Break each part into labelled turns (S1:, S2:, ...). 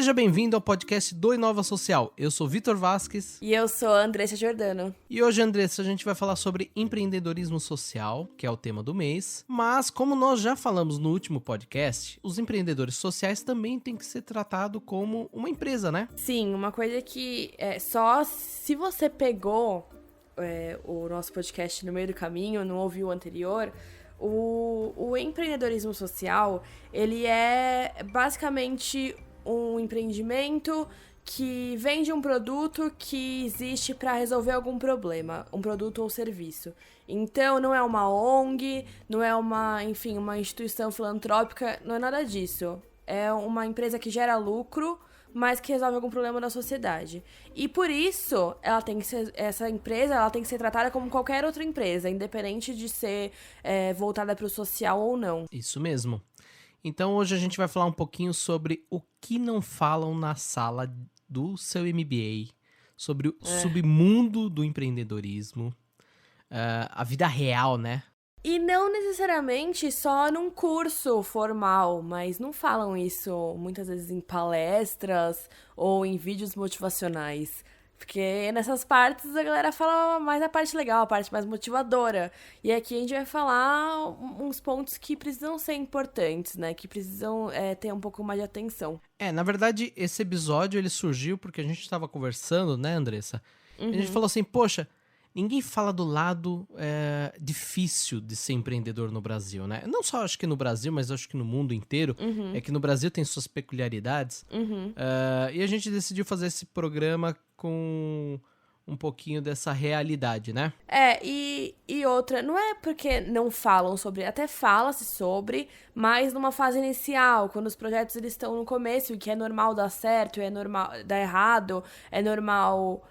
S1: Seja bem-vindo ao podcast do Inova Social. Eu sou Vitor Vasques.
S2: E eu sou a Andressa Giordano.
S1: E hoje, Andressa, a gente vai falar sobre empreendedorismo social, que é o tema do mês. Mas, como nós já falamos no último podcast, os empreendedores sociais também têm que ser tratados como uma empresa, né?
S2: Sim, uma coisa que só se você pegou o nosso podcast no meio do caminho, não ouviu o anterior, o empreendedorismo social, ele é basicamente um empreendimento que vende um produto que existe para resolver algum problema, um produto ou serviço. Então, não é uma ONG, não é uma instituição filantrópica, não é nada disso. É uma empresa que gera lucro, mas que resolve algum problema da sociedade. E por isso, essa empresa tem que ser tratada como qualquer outra empresa, independente de ser voltada para o social ou não.
S1: Isso mesmo. Então hoje a gente vai falar um pouquinho sobre o que não falam na sala do seu MBA, sobre o submundo do empreendedorismo, a vida real, né?
S2: E não necessariamente só num curso formal, mas não falam isso muitas vezes em palestras ou em vídeos motivacionais. Porque nessas partes a galera fala mais a parte legal, a parte mais motivadora. E aqui a gente vai falar uns pontos que precisam ser importantes, né? Que precisam ter um pouco mais de atenção.
S1: Na verdade, esse episódio ele surgiu porque a gente estava conversando, né, Andressa? E a gente falou assim, poxa, ninguém fala do lado difícil de ser empreendedor no Brasil, né? Não só acho que no Brasil, mas acho que no mundo inteiro. É que no Brasil tem suas peculiaridades. E a gente decidiu fazer esse programa com um pouquinho dessa realidade, né?
S2: E outra, não é porque não falam sobre, até fala-se sobre, mas numa fase inicial, quando os projetos eles estão no começo, e que é normal dar certo, é normal dar errado, é normal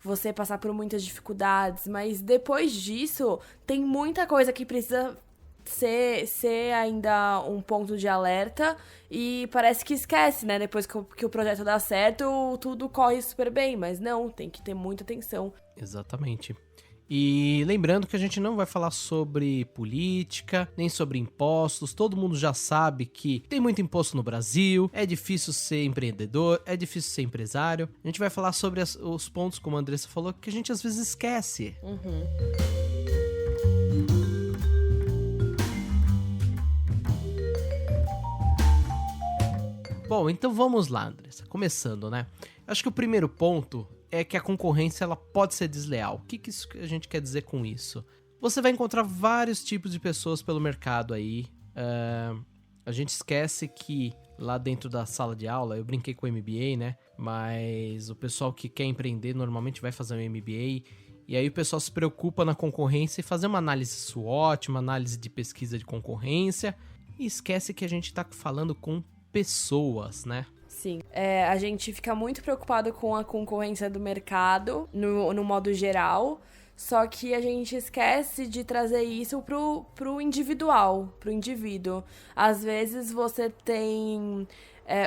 S2: você passar por muitas dificuldades, mas depois disso, tem muita coisa que precisa ser ainda um ponto de alerta e parece que esquece, né? Depois que o projeto dá certo, tudo corre super bem, mas não, tem que ter muita atenção.
S1: Exatamente. E lembrando que a gente não vai falar sobre política, nem sobre impostos. Todo mundo já sabe que tem muito imposto no Brasil, é difícil ser empreendedor, é difícil ser empresário. A gente vai falar sobre os pontos, como a Andressa falou, que a gente às vezes esquece. Bom, então vamos lá, Andressa. Começando, né? Acho que o primeiro ponto é que a concorrência ela pode ser desleal. O que a gente quer dizer com isso? Você vai encontrar vários tipos de pessoas pelo mercado aí. A gente esquece que lá dentro da sala de aula, eu brinquei com o MBA, né? Mas o pessoal que quer empreender normalmente vai fazer um MBA. E aí o pessoal se preocupa na concorrência e fazer uma análise SWOT, uma análise de pesquisa de concorrência. E esquece que a gente tá falando com pessoas, né?
S2: Sim, a gente fica muito preocupado com a concorrência do mercado, no modo geral, só que a gente esquece de trazer isso pro individual, pro indivíduo. Às vezes você tem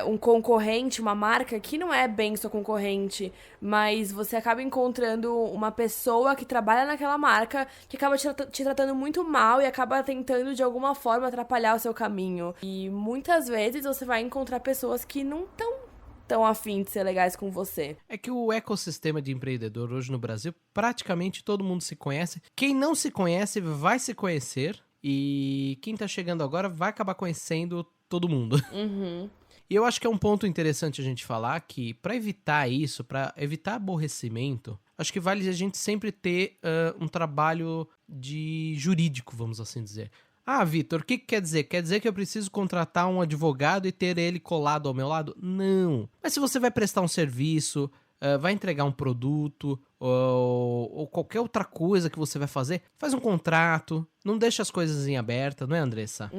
S2: um concorrente, uma marca que não é bem sua concorrente, mas você acaba encontrando uma pessoa que trabalha naquela marca que acaba te tratando muito mal e acaba tentando de alguma forma atrapalhar o seu caminho. E muitas vezes você vai encontrar pessoas que não estão tão afim de ser legais com você.
S1: É que o ecossistema de empreendedor hoje no Brasil, praticamente todo mundo se conhece. Quem não se conhece vai se conhecer e quem tá chegando agora vai acabar conhecendo todo mundo. E eu acho que é um ponto interessante a gente falar que, para evitar isso, para evitar aborrecimento, acho que vale a gente sempre ter um trabalho de jurídico, vamos assim dizer. Ah, Vitor, o que quer dizer? Quer dizer que eu preciso contratar um advogado e ter ele colado ao meu lado? Não. Mas se você vai prestar um serviço, vai entregar um produto ou qualquer outra coisa que você vai fazer, faz um contrato, não deixa as coisas em aberto, não é, Andressa?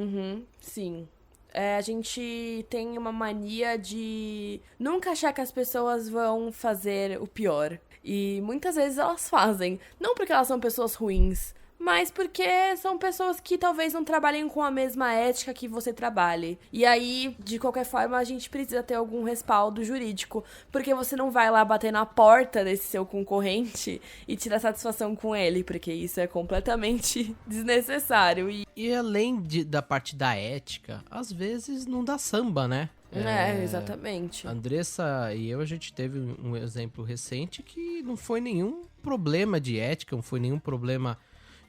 S2: Sim. A gente tem uma mania de nunca achar que as pessoas vão fazer o pior. E muitas vezes elas fazem. Não porque elas são pessoas ruins, mas porque são pessoas que talvez não trabalhem com a mesma ética que você trabalhe. E aí, de qualquer forma, a gente precisa ter algum respaldo jurídico, porque você não vai lá bater na porta desse seu concorrente e tirar satisfação com ele, porque isso é completamente desnecessário.
S1: E além da parte da ética, às vezes não dá samba, né?
S2: Exatamente.
S1: Andressa e eu, a gente teve um exemplo recente que não foi nenhum problema de ética, não foi nenhum problema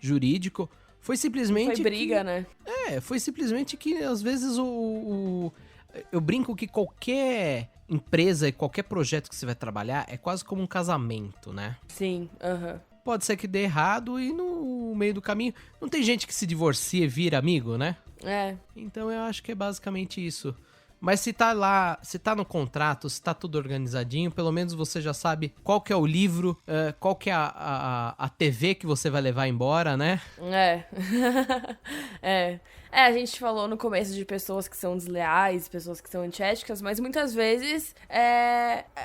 S1: jurídico. Foi simplesmente.
S2: Foi briga, né?
S1: Foi simplesmente que às vezes eu brinco que qualquer empresa e qualquer projeto que você vai trabalhar é quase como um casamento, né?
S2: Sim,
S1: Pode ser que dê errado e no meio do caminho. Não tem gente que se divorcia e vira amigo, né? Então eu acho que é basicamente isso. Mas se tá lá, se tá no contrato, se tá tudo organizadinho, pelo menos você já sabe qual que é o livro, qual que é a TV que você vai levar embora, né?
S2: A gente falou no começo de pessoas que são desleais, pessoas que são antiéticas, mas muitas vezes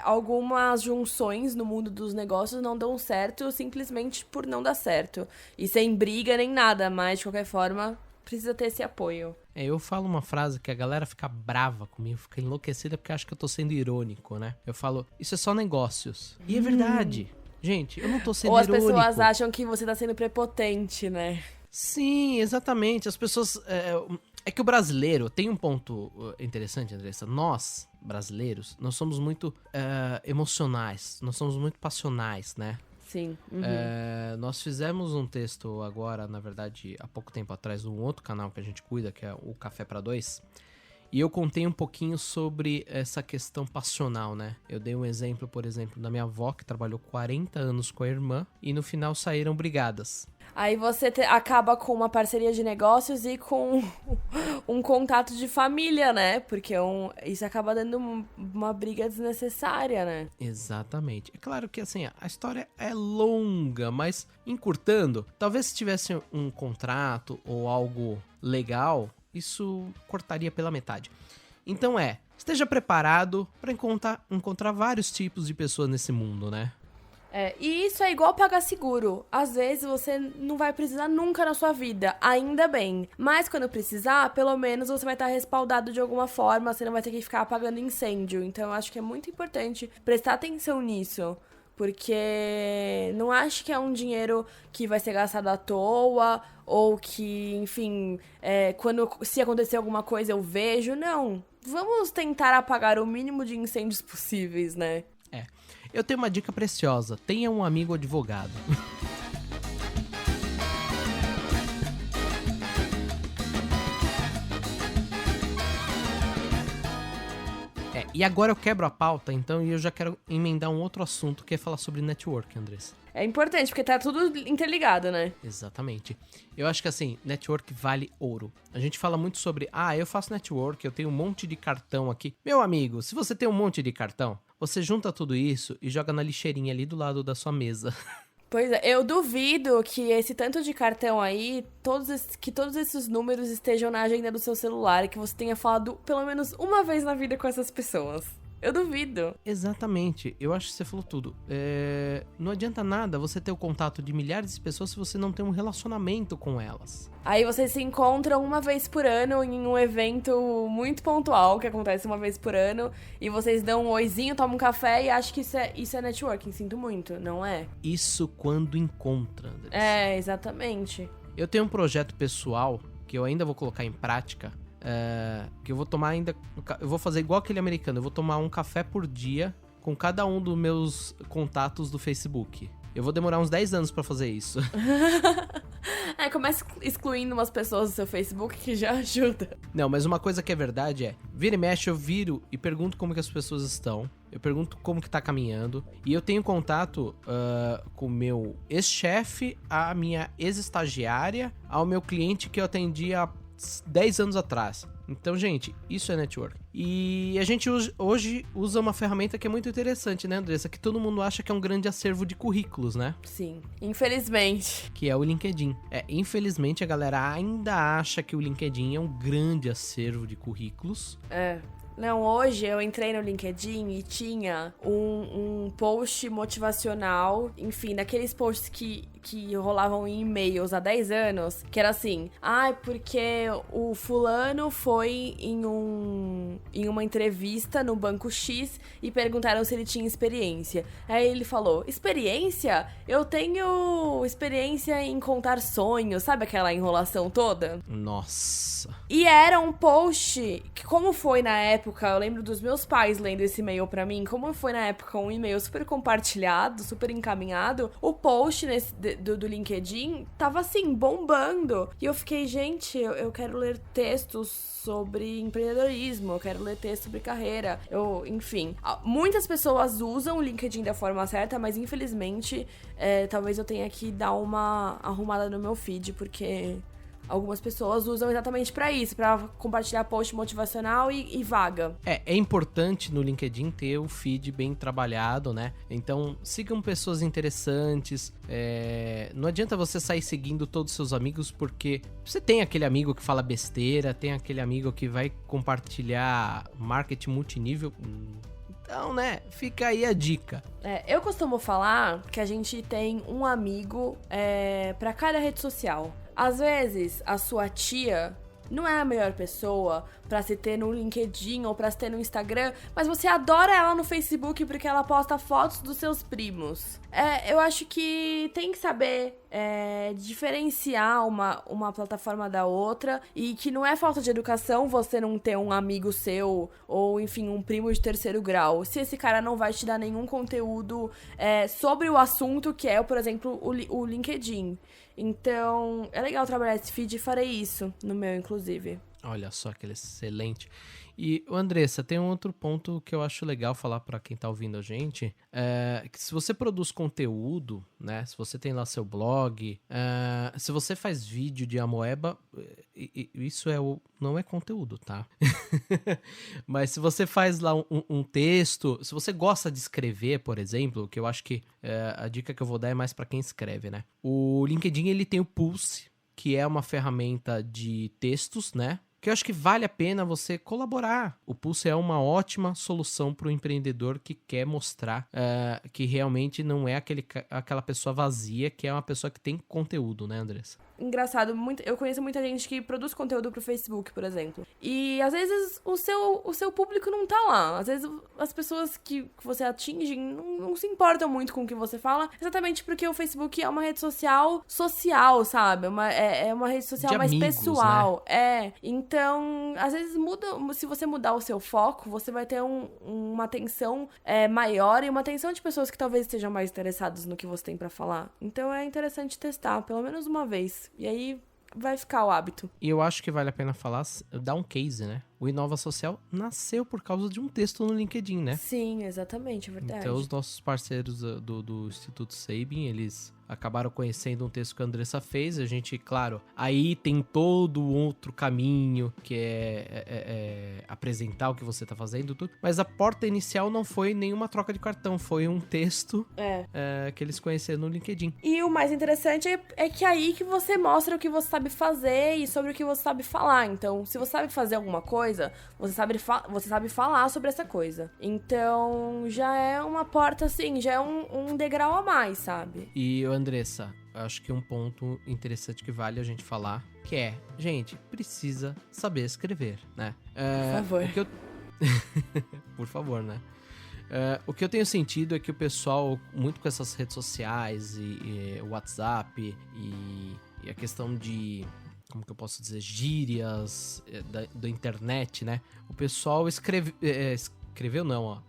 S2: algumas junções no mundo dos negócios não dão certo simplesmente por não dar certo. E sem briga nem nada, mas de qualquer forma precisa ter esse apoio.
S1: Eu falo uma frase que a galera fica brava comigo, fica enlouquecida porque acha que eu tô sendo irônico, né? Eu falo, isso é só negócios. E é verdade. Gente, eu não tô sendo irônico.
S2: Ou as pessoas acham que você tá sendo prepotente, né?
S1: Sim, exatamente. As pessoas... É que o brasileiro tem um ponto interessante, Andressa. Nós, brasileiros, nós somos muito emocionais. Nós somos muito passionais, né?
S2: Sim.
S1: Nós fizemos um texto agora, na verdade, há pouco tempo atrás, num outro canal que a gente cuida, que é o Café pra Dois. E eu contei um pouquinho sobre essa questão passional, né? Eu dei um exemplo, por exemplo, da minha avó, que trabalhou 40 anos com a irmã, e no final saíram brigadas.
S2: Aí você acaba com uma parceria de negócios e com um contato de família, né? Porque isso acaba dando uma briga desnecessária, né?
S1: Exatamente. É claro que, assim, a história é longa, mas encurtando, talvez se tivesse um contrato ou algo legal, isso cortaria pela metade. Então esteja preparado para encontrar vários tipos de pessoas nesse mundo, né?
S2: E isso é igual pagar seguro. Às vezes você não vai precisar nunca na sua vida, ainda bem. Mas quando precisar, pelo menos você vai estar respaldado de alguma forma, você não vai ter que ficar apagando incêndio. Então eu acho que é muito importante prestar atenção nisso. Porque não acho que é um dinheiro que vai ser gastado à toa, ou que, enfim, se acontecer alguma coisa eu vejo. Não, vamos tentar apagar o mínimo de incêndios possíveis, né?
S1: Eu tenho uma dica preciosa. Tenha um amigo advogado. E agora eu quebro a pauta, então, e eu já quero emendar um outro assunto, que é falar sobre network, Andressa.
S2: É importante, porque tá tudo interligado, né?
S1: Exatamente. Eu acho que, assim, network vale ouro. A gente fala muito sobre, eu faço network, eu tenho um monte de cartão aqui. Meu amigo, se você tem um monte de cartão, você junta tudo isso e joga na lixeirinha ali do lado da sua mesa.
S2: Pois é, eu duvido que esse tanto de cartão aí, que todos esses números estejam na agenda do seu celular e que você tenha falado pelo menos uma vez na vida com essas pessoas. Eu duvido.
S1: Exatamente. Eu acho que você falou tudo. Não adianta nada você ter o contato de milhares de pessoas se você não tem um relacionamento com elas.
S2: Aí vocês se encontram uma vez por ano em um evento muito pontual, que acontece uma vez por ano, e vocês dão um oizinho, tomam um café e acham que isso é networking. Sinto muito, não é? Isso
S1: quando encontra, Andressa.
S2: Exatamente.
S1: Eu tenho um projeto pessoal que eu ainda vou colocar em prática, que eu vou tomar ainda... Eu vou fazer igual aquele americano, eu vou tomar um café por dia com cada um dos meus contatos do Facebook. Eu vou demorar uns 10 anos pra fazer isso.
S2: Começa excluindo umas pessoas do seu Facebook que já ajuda.
S1: Não, mas uma coisa que é verdade vira e mexe, eu viro e pergunto como que as pessoas estão. Eu pergunto como que tá caminhando. E eu tenho contato com o meu ex-chefe, a minha ex-estagiária, ao meu cliente que eu atendi há 10 anos atrás. Então, gente, isso é network. E a gente hoje usa uma ferramenta que é muito interessante, né, Andressa? Que todo mundo acha que é um grande acervo de currículos, né?
S2: Sim, infelizmente.
S1: Que é o LinkedIn. Infelizmente a galera ainda acha que o LinkedIn é um grande acervo de currículos.
S2: Não, hoje eu entrei no LinkedIn e tinha um post motivacional, enfim, daqueles posts que rolavam em e-mails há 10 anos, que era assim, porque o fulano foi em uma entrevista no Banco X e perguntaram se ele tinha experiência. Aí ele falou, experiência? Eu tenho experiência em contar sonhos, sabe aquela enrolação toda?
S1: Nossa.
S2: E era um post que, como foi na época época, eu lembro dos meus pais lendo esse e-mail pra mim, como foi na época um e-mail super compartilhado, super encaminhado, o post do LinkedIn tava assim, bombando. E eu fiquei, gente, eu quero ler textos sobre empreendedorismo, eu quero ler texto sobre carreira, enfim. Muitas pessoas usam o LinkedIn da forma certa, mas infelizmente, talvez eu tenha que dar uma arrumada no meu feed, porque algumas pessoas usam exatamente pra isso, pra compartilhar post motivacional e vaga.
S1: É importante no LinkedIn ter o feed bem trabalhado, né? Então, sigam pessoas interessantes. Não adianta você sair seguindo todos os seus amigos, porque você tem aquele amigo que fala besteira, tem aquele amigo que vai compartilhar marketing multinível. Então, né, fica aí a dica.
S2: Eu costumo falar que a gente tem um amigo pra cada rede social. Às vezes, a sua tia não é a melhor pessoa pra se ter no LinkedIn ou pra se ter no Instagram, mas você adora ela no Facebook porque ela posta fotos dos seus primos. Eu acho que tem que saber diferenciar uma plataforma da outra, e que não é falta de educação você não ter um amigo seu ou, enfim, um primo de terceiro grau, se esse cara não vai te dar nenhum conteúdo sobre o assunto que é, por exemplo, o LinkedIn. Então, é legal trabalhar esse feed e farei isso no meu, inclusive.
S1: Olha só, aquele excelente. E, Andressa, tem um outro ponto que eu acho legal falar para quem tá ouvindo a gente, que se você produz conteúdo, né, se você tem lá seu blog, se você faz vídeo de Amoeba, isso não é conteúdo, tá? Mas se você faz lá um texto, se você gosta de escrever, por exemplo, que eu acho que a dica que eu vou dar é mais para quem escreve, né? O LinkedIn, ele tem o Pulse, que é uma ferramenta de textos, né? Que eu acho que vale a pena você colaborar. O Pulse é uma ótima solução para o empreendedor que quer mostrar que realmente não é aquela pessoa vazia, que é uma pessoa que tem conteúdo, né, Andressa?
S2: Engraçado, eu conheço muita gente que produz conteúdo pro Facebook, por exemplo. E às vezes o seu público não tá lá. Às vezes as pessoas que você atinge não se importam muito com o que você fala, exatamente porque o Facebook é uma rede social, sabe? É uma rede social
S1: de
S2: mais
S1: amigos,
S2: pessoal.
S1: Né?
S2: Então, às vezes se você mudar o seu foco, você vai ter uma atenção maior e uma atenção de pessoas que talvez estejam mais interessadas no que você tem pra falar. Então é interessante testar, pelo menos uma vez. E aí vai ficar o hábito.
S1: E eu acho que vale a pena dar um case, né? O Inova Social nasceu por causa de um texto no LinkedIn, né?
S2: Sim, exatamente, é verdade.
S1: Então os nossos parceiros do Instituto Sabin, eles acabaram conhecendo um texto que a Andressa fez. A gente, claro, aí tem todo outro caminho, que é apresentar o que você tá fazendo, tudo. Mas a porta inicial não foi nenhuma troca de cartão, foi um texto que eles conheceram no LinkedIn.
S2: E o mais interessante é que é aí que você mostra o que você sabe fazer e sobre o que você sabe falar. Então, se você sabe fazer alguma coisa, você sabe falar sobre essa coisa. Então, já é uma porta, assim, já é um degrau a mais, sabe?
S1: E, Andressa, acho que um ponto interessante que vale a gente falar, que é, gente, precisa saber escrever, né?
S2: Por favor.
S1: Por favor, né? O que eu tenho sentido é que o pessoal, muito com essas redes sociais e WhatsApp e a questão de, como que eu posso dizer, gírias da internet, né? O pessoal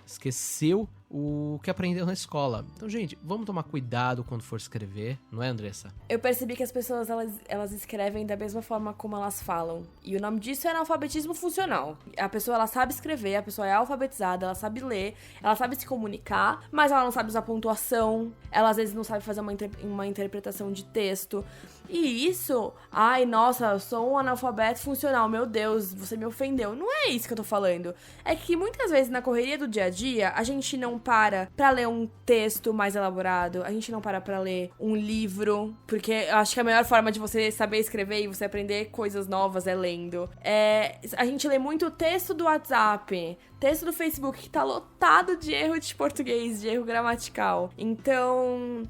S1: esqueceu o que aprendeu na escola. Então, gente, vamos tomar cuidado quando for escrever, não é, Andressa?
S2: Eu percebi que as pessoas, elas escrevem da mesma forma como elas falam. E o nome disso é analfabetismo funcional. A pessoa, ela sabe escrever, a pessoa é alfabetizada, ela sabe ler, ela sabe se comunicar, mas ela não sabe usar pontuação, ela às vezes não sabe fazer uma interpretação de texto. E isso, ai, nossa, eu sou um analfabeto funcional, meu Deus, você me ofendeu. Não é isso que eu tô falando. É que muitas vezes na correria do dia a dia, a gente não para pra ler um texto mais elaborado, a gente não para pra ler um livro, porque eu acho que a melhor forma de você saber escrever e você aprender coisas novas é lendo. A gente lê muito texto do WhatsApp, texto do Facebook, que tá lotado de erro de português, de erro gramatical. Então,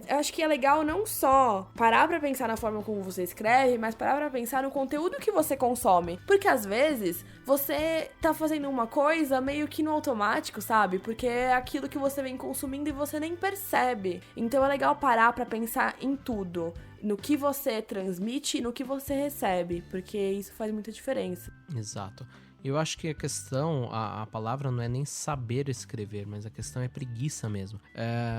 S2: eu acho que é legal não só parar pra pensar na forma como você escreve, mas parar pra pensar no conteúdo que você consome. Porque às vezes você tá fazendo uma coisa meio que no automático, sabe? Porque é aquilo que você vem consumindo e você nem percebe. Então é legal parar pra pensar em tudo. No que você transmite e no que você recebe. Porque isso faz muita diferença.
S1: Exato. Eu acho que a questão, a palavra não é nem saber escrever, mas a questão é preguiça mesmo.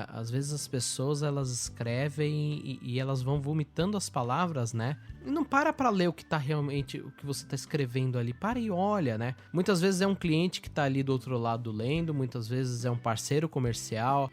S1: Às vezes as pessoas, elas escrevem e elas vão vomitando as palavras, né? E não pra ler o que tá realmente, o que você tá escrevendo ali. Para e olha, né? Muitas vezes é um cliente que tá ali do outro lado lendo, muitas vezes é um parceiro comercial,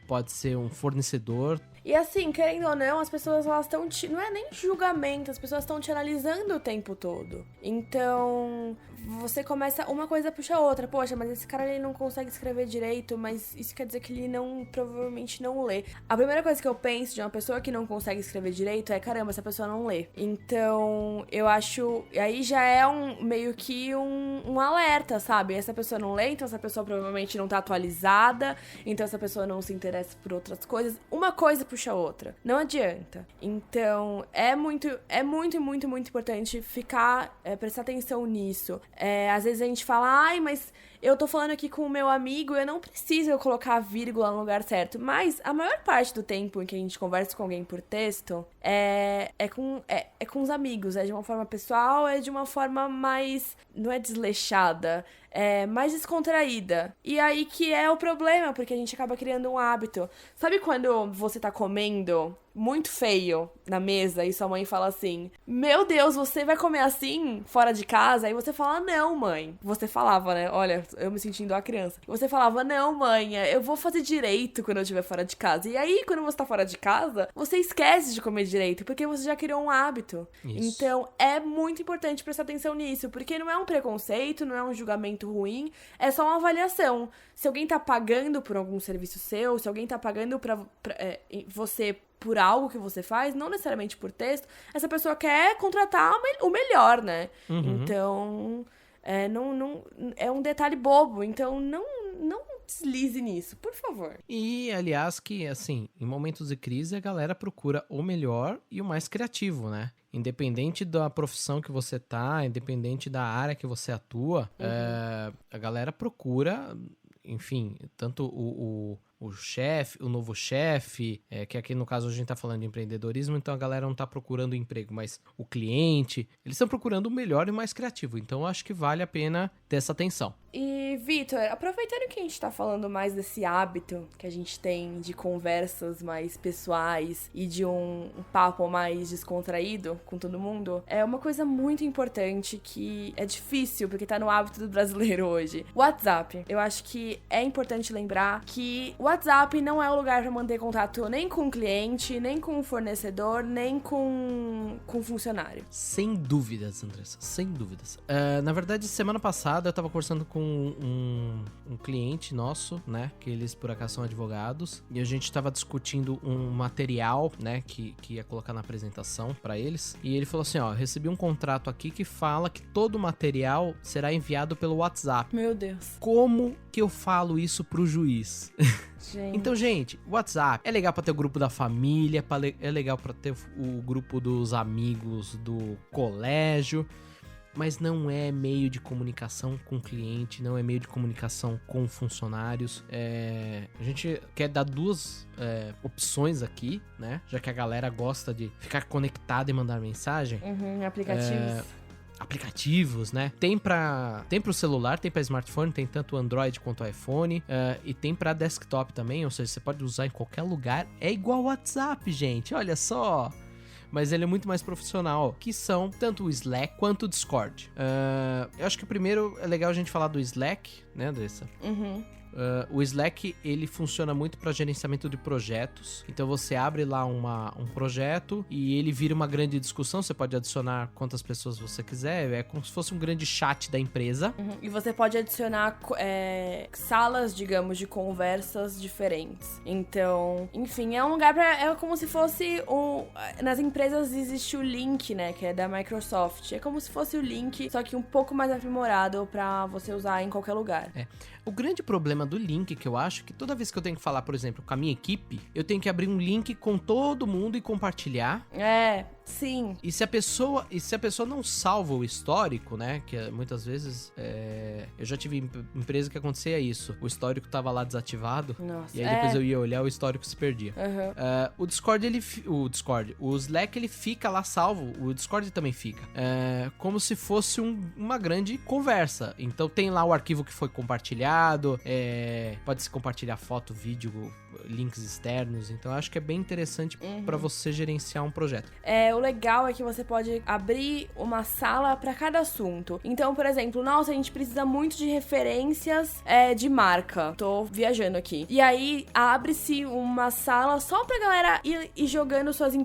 S1: pode ser um fornecedor.
S2: E assim, querendo ou não, as pessoas, elas estão... Não é nem julgamento, as pessoas estão te analisando o tempo todo. Então, você começa... Uma coisa puxa a outra. Poxa, mas esse cara, ele não consegue escrever direito, mas isso quer dizer que ele provavelmente não lê. A primeira coisa que eu penso de uma pessoa que não consegue escrever direito é, caramba, essa pessoa não lê. Então, eu acho... Aí já é meio que um alerta, sabe? Essa pessoa não lê, então essa pessoa provavelmente não tá atualizada, então essa pessoa não se interessa por outras coisas. Uma coisa puxa a outra. Não adianta. Então, é muito importante prestar atenção nisso. Às vezes a gente fala, ai, mas eu tô falando aqui com o meu amigo, eu não preciso colocar a vírgula no lugar certo. Mas a maior parte do tempo em que a gente conversa com alguém por texto é com os amigos. É de uma forma pessoal, é de uma forma mais... Não é desleixada, mais descontraída. E aí que é o problema, porque a gente acaba criando um hábito. Sabe quando você tá comendo muito feio na mesa e sua mãe fala assim, meu Deus, você vai comer assim fora de casa? Aí você fala, não, mãe. Você falava, né? Olha, eu me sentindo a criança. Você falava, não, mãe, eu vou fazer direito quando eu estiver fora de casa. E aí, quando você tá fora de casa, você esquece de comer direito, porque você já criou um hábito. Isso. Então, é muito importante prestar atenção nisso, porque não é um preconceito, não é um julgamento ruim, é só uma avaliação. Se alguém tá pagando por algum serviço seu, se alguém tá pagando pra você por algo que você faz, não necessariamente por texto, essa pessoa quer contratar o melhor, né? Uhum. Então, não, é um detalhe bobo, então não deslize nisso, por favor.
S1: E, aliás, que, assim, em momentos de crise, a galera procura o melhor e o mais criativo, né? Independente da profissão que você tá, independente da área que você atua, a galera procura, enfim, tanto o chefe, o novo chefe, que aqui no caso a gente tá falando de empreendedorismo, então a galera não tá procurando emprego, mas o cliente, eles estão procurando o melhor e o mais criativo, então eu acho que vale a pena ter essa atenção.
S2: E, Vitor, aproveitando que a gente tá falando mais desse hábito que a gente tem de conversas mais pessoais e de um papo mais descontraído com todo mundo, é uma coisa muito importante que é difícil, porque tá no hábito do brasileiro hoje. WhatsApp. Eu acho que é importante lembrar que o WhatsApp não é o lugar pra manter contato nem com o cliente, nem com o fornecedor, nem com o funcionário.
S1: Sem dúvidas, Andressa, sem dúvidas. Na verdade, semana passada eu tava conversando com um cliente nosso, né, que eles por acaso são advogados, e a gente tava discutindo um material, né, que ia colocar na apresentação pra eles, e ele falou assim, ó, recebi um contrato aqui que fala que todo o material será enviado pelo WhatsApp.
S2: Meu Deus.
S1: Como que eu falo isso pro juiz?
S2: Gente.
S1: Então, gente, WhatsApp é legal pra ter o grupo da família, é legal pra ter o grupo dos amigos do colégio, mas não é meio de comunicação com o cliente, não é meio de comunicação com funcionários. A gente quer dar duas opções aqui, né? Já que a galera gosta de ficar conectada e mandar mensagem. Aplicativos, né? Tem pro celular, tem pra smartphone, tem tanto o Android quanto o iPhone, e tem pra desktop também, ou seja, você pode usar em qualquer lugar. É igual o WhatsApp, gente, olha só. Mas ele é muito mais profissional, que são tanto o Slack quanto o Discord. Eu acho que primeiro é legal a gente falar do Slack, né, Andressa?
S2: Uhum.
S1: O Slack, ele funciona muito para gerenciamento de projetos. Então você abre lá um projeto e ele vira uma grande discussão. Você pode adicionar quantas pessoas você quiser. É como se fosse um grande chat da empresa.
S2: Uhum. E você pode adicionar salas, digamos, de conversas diferentes. Então, enfim, é um lugar é como se fosse nas empresas existe o Link, né, que é da Microsoft. É como se fosse o Link, só que um pouco mais aprimorado para você usar em qualquer lugar.
S1: O grande problema do link, que eu acho que toda vez que eu tenho que falar, por exemplo, com a minha equipe, eu tenho que abrir um link com todo mundo e compartilhar.
S2: Sim.
S1: E se a pessoa não salva o histórico, né? Que muitas vezes eu já tive empresa que acontecia isso. O histórico tava lá desativado.
S2: Nossa,
S1: e aí depois eu ia olhar, o histórico se perdia.
S2: Uhum.
S1: O Slack, ele fica lá salvo. O Discord também fica. Como se fosse uma grande conversa. Então tem lá o arquivo que foi compartilhado. Pode-se compartilhar foto, vídeo, links externos. Então eu acho que é bem interessante pra você gerenciar um projeto.
S2: O legal é que você pode abrir uma sala pra cada assunto. Então, por exemplo, nossa, a gente precisa muito de referências de marca. Tô viajando aqui. E aí, abre-se uma sala só pra galera ir jogando suas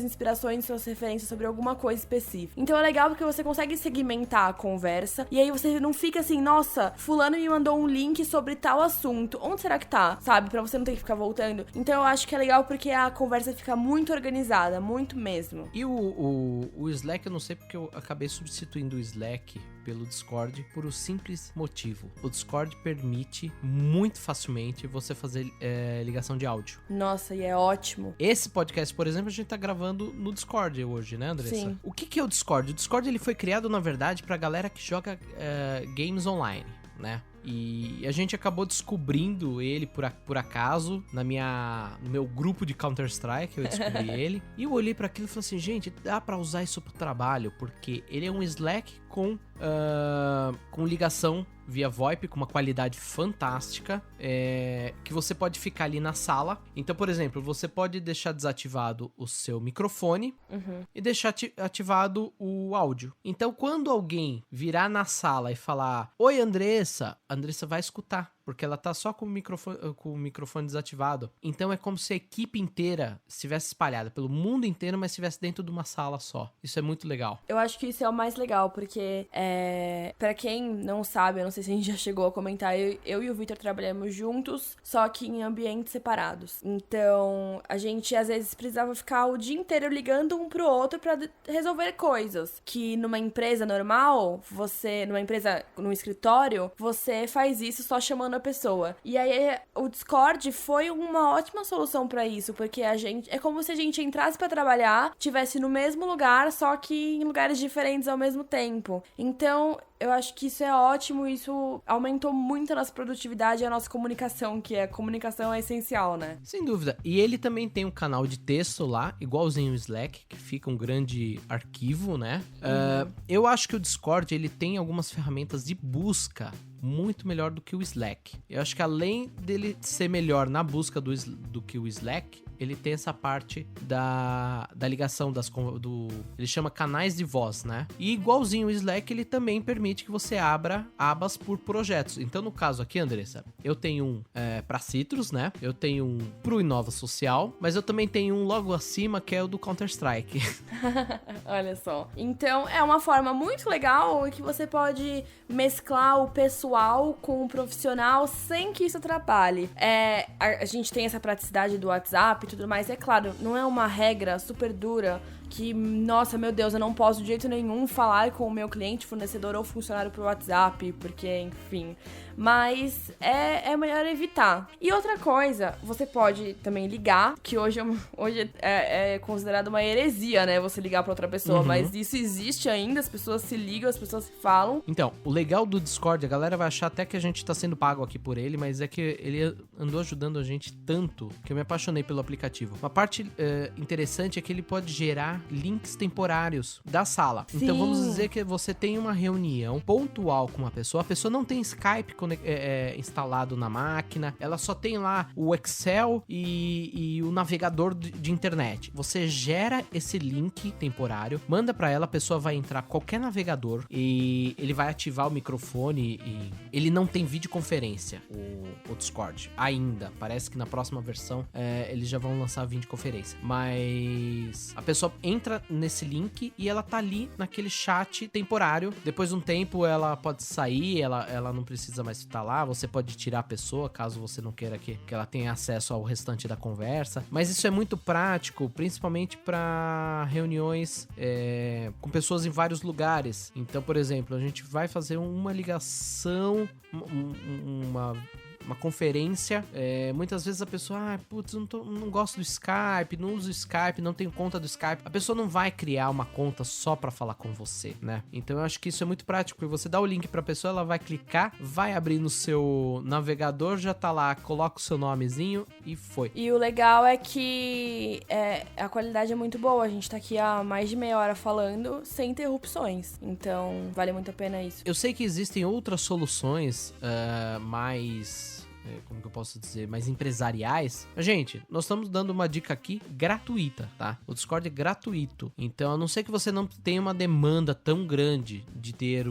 S2: inspirações, suas referências sobre alguma coisa específica. Então é legal porque você consegue segmentar a conversa. E aí você não fica assim, nossa, fulano me mandou um link sobre tal assunto. Onde será que tá? Sabe? Pra você não ter que ficar voltando. Então eu acho que é legal porque a conversa fica muito organizada, muito mesmo.
S1: E o Slack, eu não sei porque eu acabei substituindo o Slack pelo Discord por um simples motivo. O Discord permite muito facilmente você fazer ligação de áudio.
S2: Nossa, e é ótimo.
S1: Esse podcast, por exemplo, a gente tá gravando no Discord hoje, né, Andressa?
S2: Sim.
S1: O que é o Discord? O Discord, ele foi criado, na verdade, pra galera que joga games online, né? E a gente acabou descobrindo ele por acaso no meu grupo de Counter-Strike, eu descobri ele. E eu olhei pra aquilo e falei assim, gente, dá pra usar isso pro trabalho, porque ele é um Slack com ligação via VoIP, com uma qualidade fantástica, que você pode ficar ali na sala. Então, por exemplo, você pode deixar desativado o seu microfone e deixar ativado o áudio. Então, quando alguém virar na sala e falar, oi, Andressa, a Andressa vai escutar, porque ela tá só com o microfone desativado. Então é como se a equipe inteira estivesse espalhada pelo mundo inteiro, mas estivesse dentro de uma sala só. Isso é muito legal.
S2: Eu acho que isso é o mais legal, porque pra quem não sabe, eu não sei se a gente já chegou a comentar, eu e o Victor trabalhamos juntos, só que em ambientes separados. Então, a gente às vezes precisava ficar o dia inteiro ligando um pro outro pra resolver coisas. Que numa empresa normal, num escritório, você faz isso só chamando a pessoa. E aí o Discord foi uma ótima solução pra isso, porque é como se a gente entrasse pra trabalhar, tivesse no mesmo lugar, só que em lugares diferentes ao mesmo tempo. Então, eu acho que isso é ótimo, isso aumentou muito a nossa produtividade e a nossa comunicação, que a comunicação é essencial, né?
S1: Sem dúvida. E ele também tem um canal de texto lá, igualzinho o Slack, que fica um grande arquivo, né? Eu acho que o Discord, ele tem algumas ferramentas de busca muito melhor do que o Slack. Eu acho que além dele ser melhor na busca do que o Slack, ele tem essa parte da ligação ele chama canais de voz, né? E igualzinho o Slack, ele também permite que você abra abas por projetos. Então, no caso aqui, Andressa, eu tenho um pra Citrus, né? Eu tenho um pro Inova Social, mas eu também tenho um logo acima que é o do Counter-Strike.
S2: Olha só. Então, é uma forma muito legal que você pode mesclar o pessoal com o profissional sem que isso atrapalhe. A gente tem essa praticidade do WhatsApp e tudo mais, é claro, não é uma regra super dura que, nossa, meu Deus, eu não posso de jeito nenhum falar com o meu cliente, fornecedor ou funcionário por WhatsApp, porque, enfim. Mas é melhor evitar. E outra coisa, você pode também ligar, que hoje é considerado uma heresia, né? Você ligar pra outra pessoa, mas isso existe ainda, as pessoas se ligam, as pessoas falam.
S1: Então, o legal do Discord, a galera vai achar até que a gente tá sendo pago aqui por ele, mas é que ele andou ajudando a gente tanto que eu me apaixonei pelo aplicativo. Uma parte interessante é que ele pode gerar links temporários da sala.
S2: Sim.
S1: Então vamos dizer que você tem uma reunião pontual com uma pessoa, a pessoa não tem Skype instalado na máquina, ela só tem lá o Excel e o navegador de internet. Você gera esse link temporário, manda pra ela, a pessoa vai entrar qualquer navegador e ele vai ativar o microfone e ele não tem videoconferência, o Discord, ainda. Parece que na próxima versão eles já vão lançar videoconferência. Mas a pessoa entra nesse link e ela tá ali naquele chat temporário. Depois de um tempo ela pode sair, ela não precisa mais estar lá, você pode tirar a pessoa caso você não queira que ela tenha acesso ao restante da conversa. Mas isso é muito prático, principalmente para reuniões com pessoas em vários lugares. Então, por exemplo, a gente vai fazer uma ligação, uma conferência, muitas vezes a pessoa, putz, não gosto do Skype, não uso o Skype, não tenho conta do Skype. A pessoa não vai criar uma conta só pra falar com você, né? Então eu acho que isso é muito prático, porque você dá o link pra pessoa, ela vai clicar, vai abrir no seu navegador, já tá lá, coloca o seu nomezinho e foi.
S2: E o legal é que a qualidade é muito boa, a gente tá aqui há mais de meia hora falando, sem interrupções, então vale muito a pena isso.
S1: Eu sei que existem outras soluções mais... como que eu posso dizer, mais empresariais. Mas, gente, nós estamos dando uma dica aqui gratuita, tá? O Discord é gratuito. Então, a não ser que você não tenha uma demanda tão grande de ter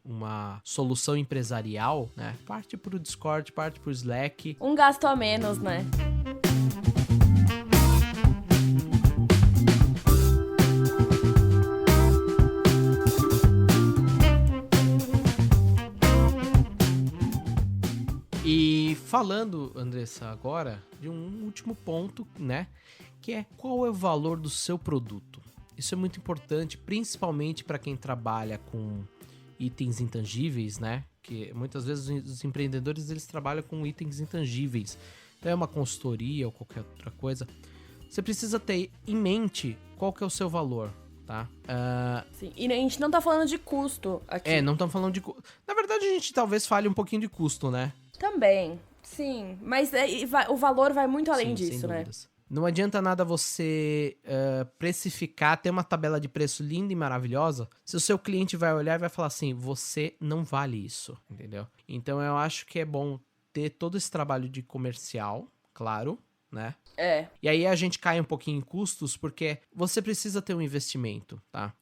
S1: uma solução empresarial, né? Parte pro Discord, parte pro Slack.
S2: Um gasto a menos, né?
S1: E falando, Andressa, agora de um último ponto, né? Que é qual é o valor do seu produto. Isso é muito importante, principalmente para quem trabalha com itens intangíveis, né? Que muitas vezes os empreendedores eles trabalham com itens intangíveis. Então é uma consultoria ou qualquer outra coisa. Você precisa ter em mente qual que é o seu valor. Tá?
S2: Sim, e a gente não tá falando de custo aqui.
S1: Não estamos falando de custo. Na verdade, a gente talvez fale um pouquinho de custo, né?
S2: Também, sim. Mas o valor vai muito além disso, né?
S1: Não adianta nada você precificar, ter uma tabela de preço linda e maravilhosa, se o seu cliente vai olhar e vai falar assim, você não vale isso, entendeu? Então eu acho que é bom ter todo esse trabalho de comercial, claro, né? E aí a gente cai um pouquinho em custos, porque você precisa ter um investimento, tá?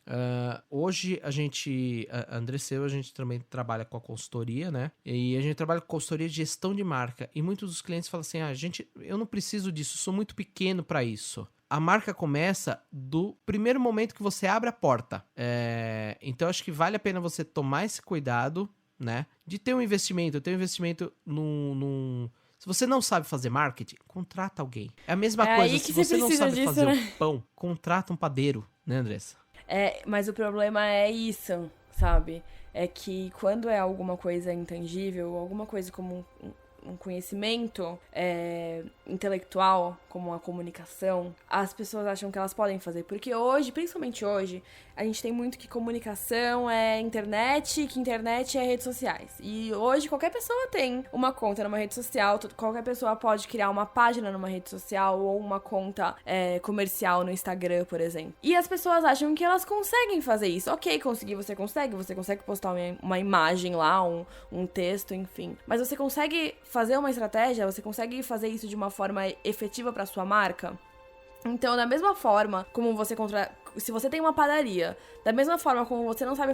S1: Hoje a Andressa, a gente também trabalha com a consultoria, né? E a gente trabalha com consultoria de gestão de marca. E muitos dos clientes falam assim, eu não preciso disso, sou muito pequeno para isso. A marca começa do primeiro momento que você abre a porta. Então acho que vale a pena você tomar esse cuidado, né? De ter um investimento. Ter um investimento Se você não sabe fazer marketing, contrata alguém. É a mesma coisa, se você não sabe fazer o pão, contrata um padeiro, né, Andressa?
S2: Mas o problema é isso, sabe? É que quando é alguma coisa intangível, alguma coisa como um conhecimento intelectual, como a comunicação, as pessoas acham que elas podem fazer. Porque hoje, principalmente hoje, a gente tem muito que comunicação é internet, que internet é redes sociais. E hoje qualquer pessoa tem uma conta numa rede social, qualquer pessoa pode criar uma página numa rede social ou uma conta comercial no Instagram, por exemplo. E as pessoas acham que elas conseguem fazer isso. Ok, você consegue postar uma imagem lá, um texto, enfim. Mas você consegue fazer uma estratégia, você consegue fazer isso de uma forma efetiva para sua marca? Então, da mesma forma como se você tem uma padaria, da mesma forma como você não sabe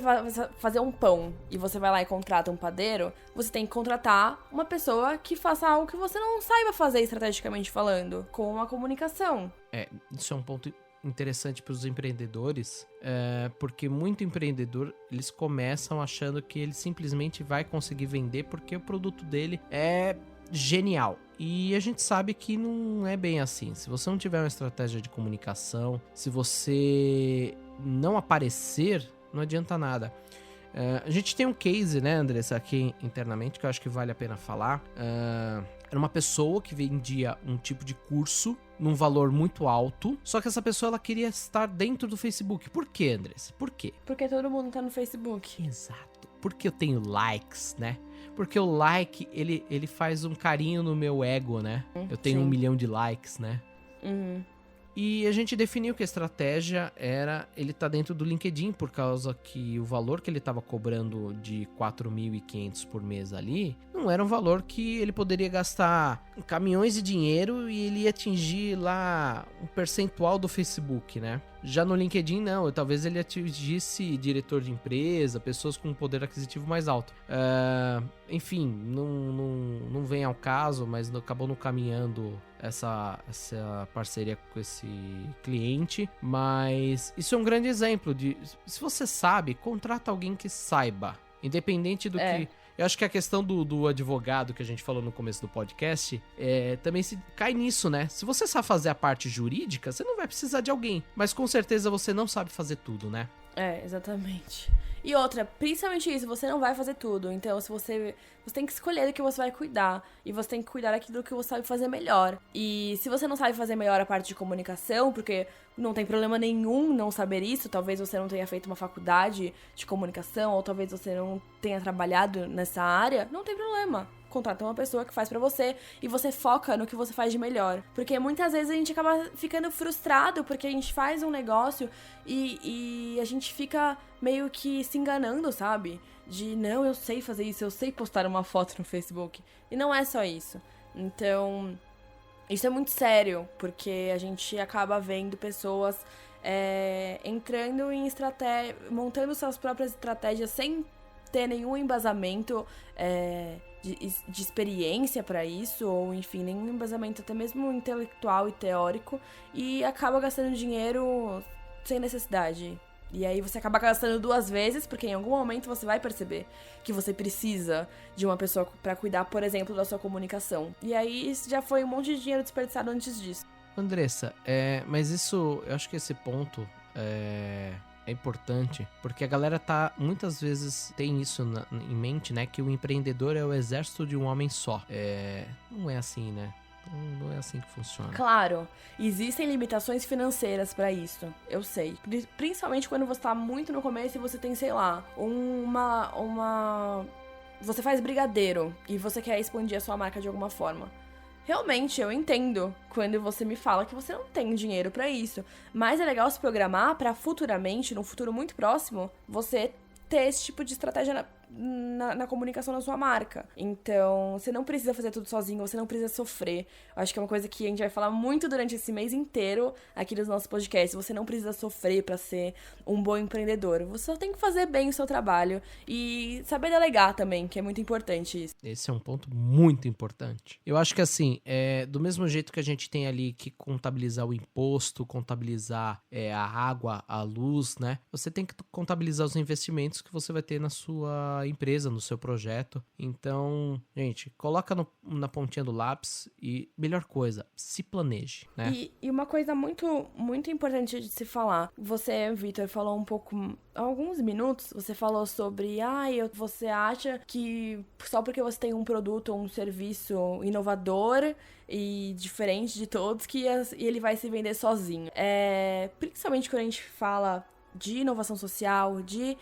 S2: fazer um pão e você vai lá e contrata um padeiro, você tem que contratar uma pessoa que faça algo que você não saiba fazer estrategicamente falando, com uma comunicação.
S1: Isso é um ponto interessante para os empreendedores, porque muito empreendedor, eles começam achando que ele simplesmente vai conseguir vender porque o produto dele é genial. E a gente sabe que não é bem assim. Se você não tiver uma estratégia de comunicação, se você não aparecer, não adianta nada. A gente tem um case, né, Andressa, aqui internamente, que eu acho que vale a pena falar. Era uma pessoa que vendia um tipo de curso num valor muito alto, só que essa pessoa ela queria estar dentro do Facebook. Por quê, Andressa? Por quê?
S2: Porque todo mundo tá no Facebook.
S1: Exato. Porque eu tenho likes, né? Porque o like, ele faz um carinho no meu ego, né? Eu tenho 1 milhão de likes, né?
S2: Uhum.
S1: E a gente definiu que a estratégia era ele tá dentro do LinkedIn, por causa que o valor que ele tava cobrando de 4.500 por mês ali, não era um valor que ele poderia gastar em caminhões de dinheiro e ele ia atingir lá um percentual do Facebook, né? Já no LinkedIn, não. Talvez ele atingisse diretor de empresa, pessoas com um poder aquisitivo mais alto. Enfim, não vem ao caso, mas acabou não caminhando essa parceria com esse cliente. Mas isso é um grande exemplo de... Se você sabe, contrata alguém que saiba. Independente do que... Eu acho que a questão do advogado que a gente falou no começo do podcast também se cai nisso, né? Se você sabe fazer a parte jurídica, você não vai precisar de alguém. Mas com certeza você não sabe fazer tudo, né?
S2: Exatamente. E outra, principalmente isso, você não vai fazer tudo. Então, se você tem que escolher do que você vai cuidar. E você tem que cuidar daquilo que você sabe fazer melhor. E se você não sabe fazer melhor a parte de comunicação, porque não tem problema nenhum não saber isso, talvez você não tenha feito uma faculdade de comunicação, ou talvez você não tenha trabalhado nessa área, não tem problema. Contrata uma pessoa que faz pra você e você foca no que você faz de melhor. Porque muitas vezes a gente acaba ficando frustrado porque a gente faz um negócio e a gente fica meio que se enganando, sabe? De, não, eu sei fazer isso, eu sei postar uma foto no Facebook. E não é só isso. Então, isso é muito sério, porque a gente acaba vendo pessoas entrando em estratégia, montando suas próprias estratégias sem ter nenhum embasamento de experiência pra isso, ou enfim, nenhum embasamento até mesmo intelectual e teórico, e acaba gastando dinheiro sem necessidade. E aí você acaba gastando 2 vezes, porque em algum momento você vai perceber que você precisa de uma pessoa pra cuidar, por exemplo, da sua comunicação. E aí já foi um monte de dinheiro desperdiçado antes disso.
S1: Andressa, mas isso, eu acho que esse ponto é importante, porque a galera muitas vezes tem isso em mente, né, que o empreendedor é o exército de um homem só. Não é assim, né? Não é assim que funciona.
S2: Claro, existem limitações financeiras pra isso, eu sei. Principalmente quando você tá muito no começo e você tem, sei lá, você faz brigadeiro e você quer expandir a sua marca de alguma forma. Realmente, eu entendo quando você me fala que você não tem dinheiro pra isso. Mas é legal se programar pra futuramente, num futuro muito próximo, você ter esse tipo de estratégia na comunicação da sua marca. Então, você não precisa fazer tudo sozinho, você não precisa sofrer. Eu acho que é uma coisa que a gente vai falar muito durante esse mês inteiro aqui nos nossos podcasts. Você não precisa sofrer pra ser um bom empreendedor. Você só tem que fazer bem o seu trabalho e saber delegar também, que é muito importante isso.
S1: Esse é um ponto muito importante. Eu acho que assim, do mesmo jeito que a gente tem ali que contabilizar o imposto, contabilizar a água, a luz, né? Você tem que contabilizar os investimentos que você vai ter na sua empresa, no seu projeto. Então, gente, coloca na pontinha do lápis e, melhor coisa, se planeje, né?
S2: E uma coisa muito, muito importante de se falar. Você, Vitor, falou um pouco, há alguns minutos, você falou sobre, você acha que só porque você tem um produto ou um serviço inovador e diferente de todos, que ele vai se vender sozinho. Principalmente quando a gente fala de inovação social, de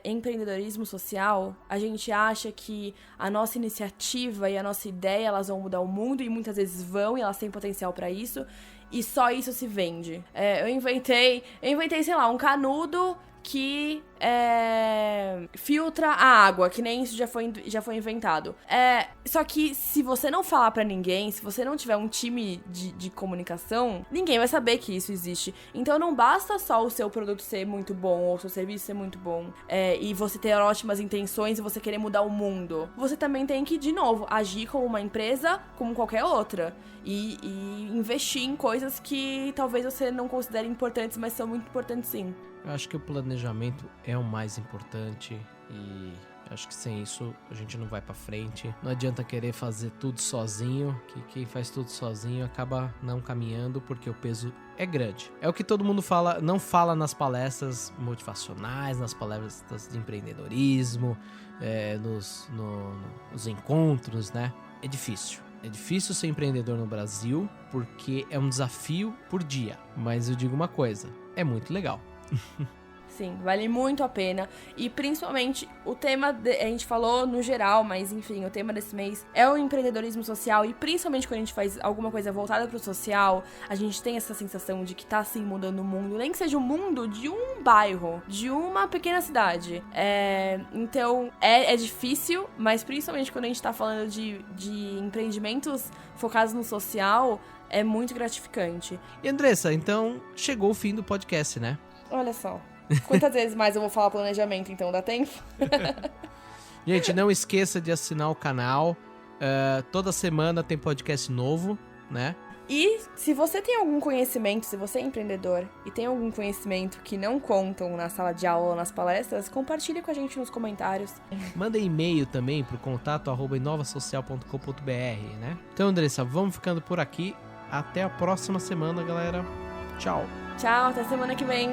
S2: empreendedorismo social, a gente acha que a nossa iniciativa e a nossa ideia, elas vão mudar o mundo, e muitas vezes vão, e elas têm potencial pra isso, e só isso se vende. Eu inventei, sei lá, um canudo que filtra a água, que nem isso já foi inventado. Só que se você não falar pra ninguém, se você não tiver um time de comunicação, ninguém vai saber que isso existe. Então não basta só o seu produto ser muito bom, ou o seu serviço ser muito bom, e você ter ótimas intenções e você querer mudar o mundo. Você também tem que, de novo, agir como uma empresa, como qualquer outra. E investir em coisas que talvez você não considere importantes, mas são muito importantes sim.
S1: Eu acho que o planejamento é o mais importante e acho que sem isso a gente não vai pra frente. Não adianta querer fazer tudo sozinho, que quem faz tudo sozinho acaba não caminhando porque o peso é grande. É o que todo mundo fala, não fala nas palestras motivacionais, nas palestras de empreendedorismo, nos encontros, né? É difícil. É difícil ser empreendedor no Brasil porque é um desafio por dia. Mas eu digo uma coisa, é muito legal.
S2: Sim, vale muito a pena. E principalmente, o tema, a gente falou no geral, mas enfim, o tema desse mês é o empreendedorismo social. E principalmente quando a gente faz alguma coisa voltada pro social, a gente tem essa sensação de que tá assim mudando o mundo. Nem que seja o mundo de um bairro, de uma pequena cidade. Então, é difícil, mas principalmente quando a gente tá falando de empreendimentos focados no social, é muito gratificante.
S1: E Andressa, então chegou o fim do podcast, né?
S2: Olha só. Quantas vezes mais eu vou falar planejamento, então? Dá tempo?
S1: Gente, não esqueça de assinar o canal. Toda semana tem podcast novo, né?
S2: E se você tem algum conhecimento, se você é empreendedor e tem algum conhecimento que não contam na sala de aula ou nas palestras, compartilhe com a gente nos comentários.
S1: Manda e-mail também pro contato@inovasocial.com.br, né? Então, Andressa, vamos ficando por aqui. Até a próxima semana, galera. Tchau.
S2: Tchau, até semana que vem.